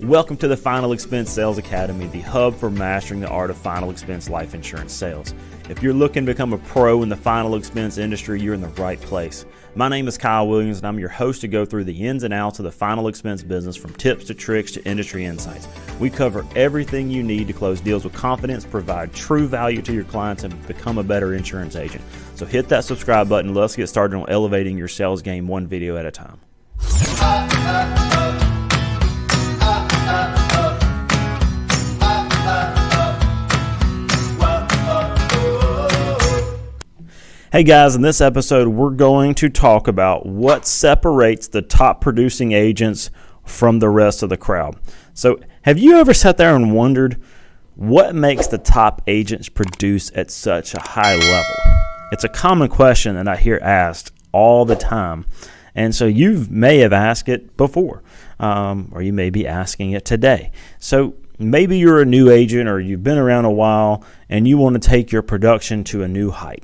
Welcome to the Final Expense Sales Academy, the hub for mastering the art of final expense life insurance sales. If you're looking to become a pro in the final expense industry, you're in the right place. My name is Kyle Williams, and I'm your host to go through the ins and outs of the final expense business, from tips to tricks to industry insights. We cover everything you need to close deals with confidence, provide true value to your clients, and become a better insurance agent. So hit that subscribe button. Let's get started on elevating your sales game one video at a time. Hey guys, in this episode, we're going to talk about what separates the top producing agents from the rest of the crowd. So have you ever sat there and wondered what makes the top agents produce at such a high level? It's a common question that I hear asked all the time. And so you may have asked it before, or you may be asking it today. So maybe you're a new agent or you've been around a while and you want to take your production to a new height.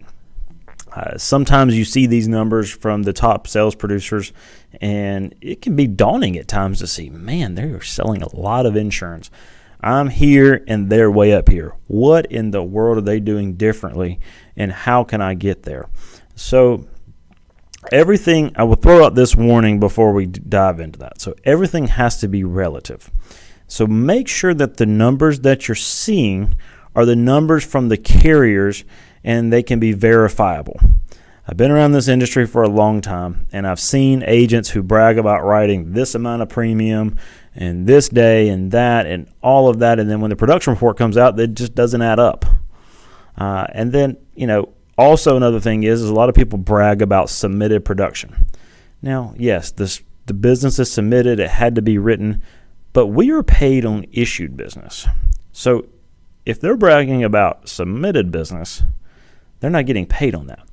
Sometimes you see these numbers from the top sales producers, and it can be daunting at times to see, man, they're selling a lot of insurance. I'm here and they're way up here. What in the world are they doing differently, and how can I get there? So everything, I will throw out this warning before we dive into that. So everything has to be relative. So make sure that the numbers that you're seeing are the numbers from the carriers, and they can be verifiable. I've been around this industry for a long time, and I've seen agents who brag about writing this amount of premium and this day and that and all of that, and then when the production report comes out, it just doesn't add up. And then, also another thing is a lot of people brag about submitted production. Now, yes, the business is submitted, it had to be written, but we are paid on issued business. So if they're bragging about submitted business, they're not getting paid on that.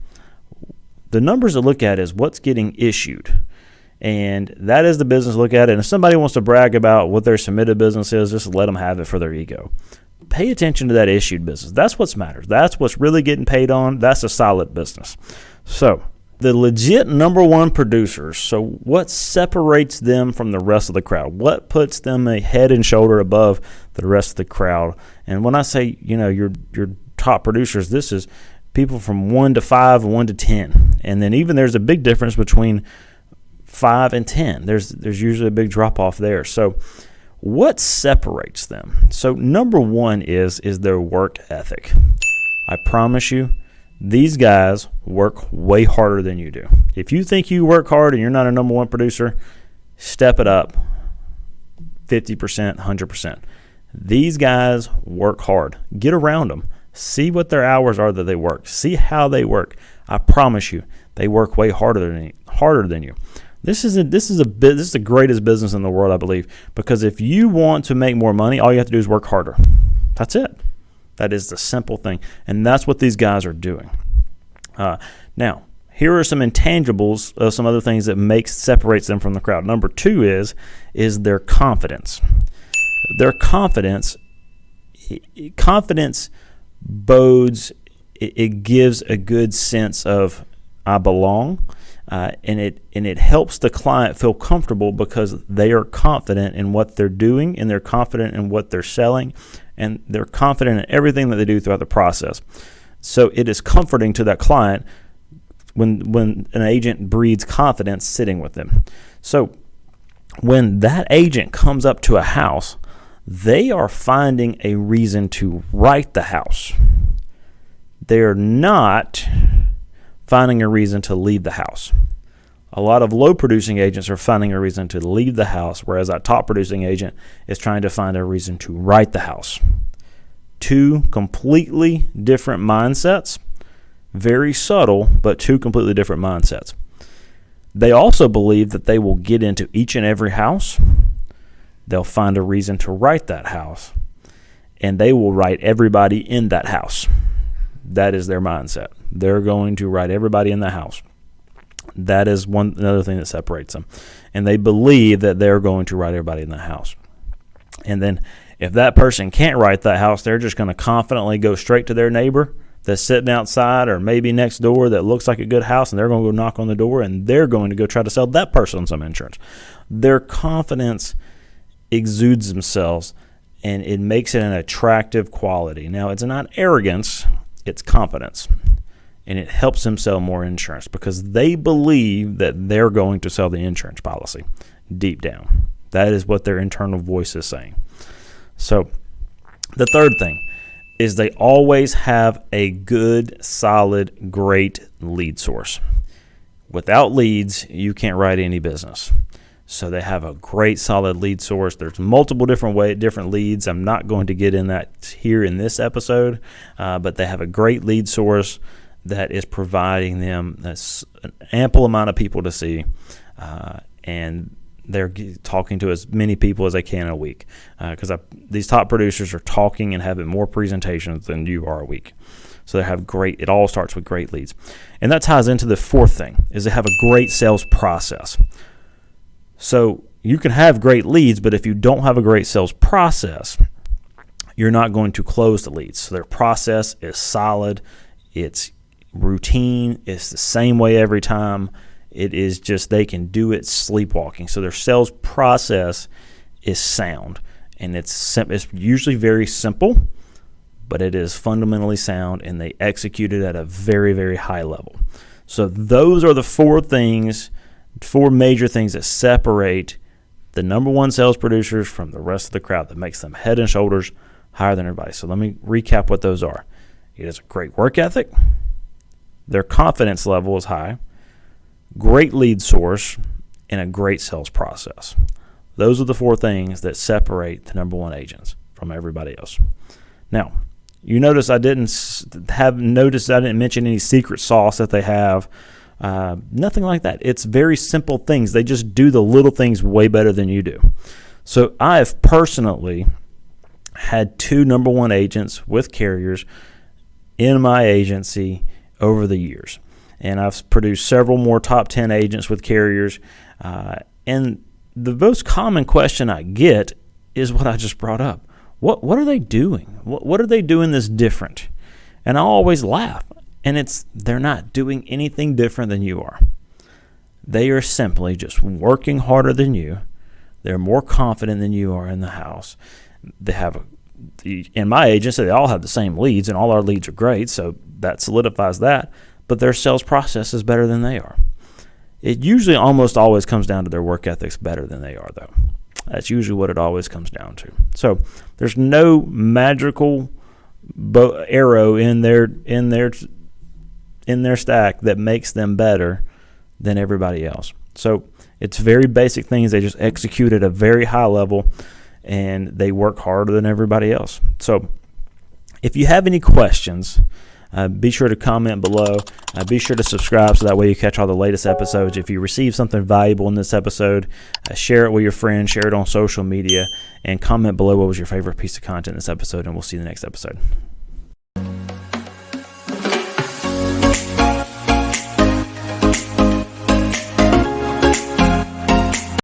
The numbers to look at is what's getting issued. And that is the business to look at. And if somebody wants to brag about what their submitted business is, just let them have it for their ego. Pay attention to that issued business. That's what matters. That's what's really getting paid on. That's a solid business. So the legit number one producers, so what separates them from the rest of the crowd? What puts them a head and shoulder above the rest of the crowd? And when I say, your top producers, this is people from 1 to 5 and 1 to 10. And then even there's a big difference between 5 and 10. There's usually a big drop off there. So what separates them? So number one is their work ethic. I promise you, these guys work way harder than you do. If you think you work hard and you're not a number one producer, step it up 50%, 100%. These guys work hard. Get around them. See what their hours are that they work. See how they work. I promise you, they work way harder than you. This is the greatest business in the world, I believe, because if you want to make more money, all you have to do is work harder. That's it. That is the simple thing, and that's what these guys are doing. Now, here are some intangibles of some other things that separates them from the crowd. Number two is their confidence. Their confidence bodes, it gives a good sense of I belong, and it helps the client feel comfortable because they are confident in what they're doing, and they're confident in what they're selling, and they're confident in everything that they do throughout the process. So it is comforting to that client when an agent breeds confidence sitting with them. So when that agent comes up to a house, they are finding a reason to write the house. They're not finding a reason to leave the house. A lot of low-producing agents are finding a reason to leave the house, whereas that top-producing agent is trying to find a reason to write the house. Two completely different mindsets, very subtle, but two completely different mindsets. They also believe that they will get into each and every house. They'll find a reason to write that house, and they will write everybody in that house. That is their mindset. They're going to write everybody in the house. That is another thing that separates them. And they believe that they're going to write everybody in the house. And then if that person can't write that house, they're just going to confidently go straight to their neighbor that's sitting outside or maybe next door that looks like a good house, and they're going to go knock on the door, and they're going to go try to sell that person some insurance. Their confidence exudes themselves, and it makes it an attractive quality. Now, it's not arrogance, it's confidence. And it helps them sell more insurance because they believe that they're going to sell the insurance policy deep down. That is what their internal voice is saying. So the third thing is they always have a good, solid, great lead source. Without leads, you can't write any business. So they have a great, solid lead source. There's multiple different leads. I'm not going to get in that here in this episode, but they have a great lead source that is providing them an ample amount of people to see, and they're talking to as many people as they can a week, because these top producers are talking and having more presentations than you are a week. So they have great. It all starts with great leads, and that ties into the fourth thing: is they have a great sales process. So you can have great leads, but if you don't have a great sales process, you're not going to close the leads. So their process is solid. It's routine. It's the same way every time. It is just they can do it sleepwalking. So their sales process is sound, and it's usually very simple, but it is fundamentally sound, and they execute it at a very, very high level. So those are the four major things that separate the number one sales producers from the rest of the crowd, that makes them head and shoulders higher than everybody. So let me recap what those are. It is a great work ethic. Their confidence level is high, great lead source, and a great sales process. Those are the four things that separate the number one agents from everybody else. Now, you notice I didn't mention any secret sauce that they have. Nothing like that. It's very simple things. They just do the little things way better than you do. So I have personally had 2 number one agents with carriers in my agency over the years, and I've produced several more top 10 agents with carriers, and the most common question I get is what I just brought up. What are they doing? What are they doing that's different? And I always laugh, and they're not doing anything different than you are. They are simply just working harder than you. They're more confident than you are in the house. They have in my agency, they all have the same leads, and all our leads are great, so that solidifies that. But their sales process is better than they are. It usually almost always comes down to their work ethics better than they are, though. That's usually what it always comes down to. So there's no magical arrow in their stack that makes them better than everybody else. So it's very basic things. They just execute at a very high level, and they work harder than everybody else. So if you have any questions, be sure to comment below. Be sure to subscribe so that way you catch all the latest episodes. If you receive something valuable in this episode, share it with your friends, share it on social media, and comment below what was your favorite piece of content in this episode, and we'll see you in the next episode.